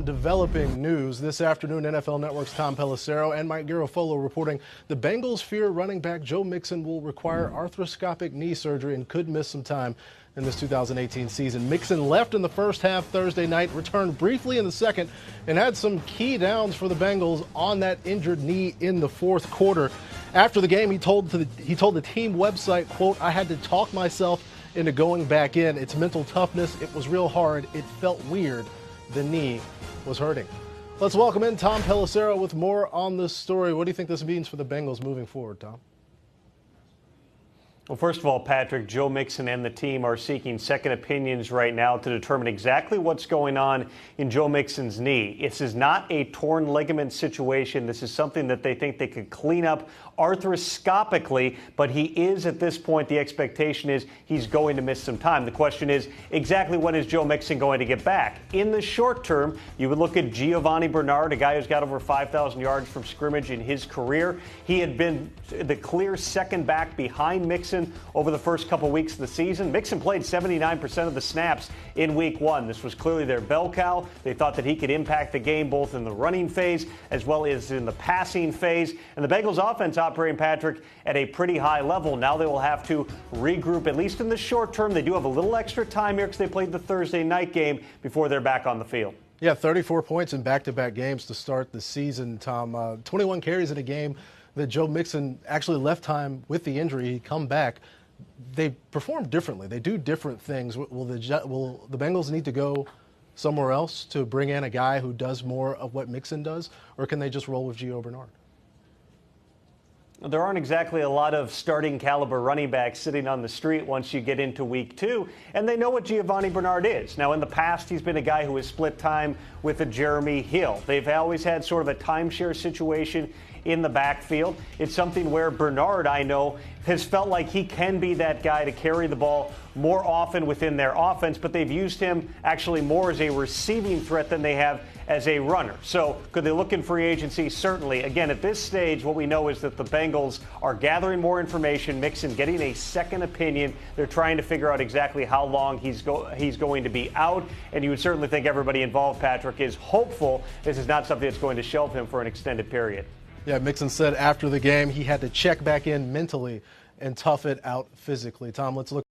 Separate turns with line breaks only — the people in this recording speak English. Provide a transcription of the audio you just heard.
developing news. This afternoon, NFL Network's Tom Pelissero and Mike Garafolo reporting the Bengals fear running back Joe Mixon will require arthroscopic knee surgery and could miss some time in this 2018 season. Mixon left in the first half Thursday night, returned briefly in the second, and had some key downs for the Bengals on that injured knee in the fourth quarter. After the game, he told the team website, quote, "I had to talk myself into going back in. It's mental toughness. It was real hard. It felt weird. The knee was hurting." Let's welcome in Tom Pelissero with more on this story. What do you think this means for the Bengals moving forward, Tom?
Well, first of all, Patrick, Joe Mixon and the team are seeking second opinions right now to determine exactly what's going on in Joe Mixon's knee. This is not a torn ligament situation. This is something that they think they could clean up arthroscopically, but he is, at this point, the expectation is he's going to miss some time. The question is, exactly when is Joe Mixon going to get back? In the short term, you would look at Giovanni Bernard, a guy who's got over 5,000 yards from scrimmage in his career. He had been the clear second back behind Mixon over the first couple weeks of the season. Mixon played 79% of the snaps in week one. This was clearly their bell cow. They thought that he could impact the game both in the running phase as well as in the passing phase. And the Bengals offense operating, Patrick, at a pretty high level. Now they will have to regroup, at least in the short term. They do have a little extra time here because they played the Thursday night game before they're back on the field.
Yeah, 34 points in back-to-back games to start the season, Tom. 21 carries in a game that Joe Mixon actually left time with the injury. He'd come back. They perform differently. They do different things. Will the Bengals need to go somewhere else to bring in a guy who does more of what Mixon does, or can they just roll with Gio Bernard?
There aren't exactly a lot of starting caliber running backs sitting on the street once you get into week two, and they know what Giovanni Bernard is. Now, in the past, he's been a guy who has split time with a Jeremy Hill. They've always had sort of a timeshare situation in the backfield. It's something where Bernard, I know, has felt like he can be that guy to carry the ball more often within their offense, but they've used him actually more as a receiving threat than they have as a runner. So could they look in free agency? Certainly. Again, at this stage, what we know is that the Bengals are gathering more information, Mixon getting a second opinion. They're trying to figure out exactly how long he's going to be out, and you would certainly think everybody involved, Patrick, is hopeful this is not something that's going to shelve him for an extended period.
Yeah, Mixon said after the game he had to check back in mentally and tough it out physically. Tom, let's look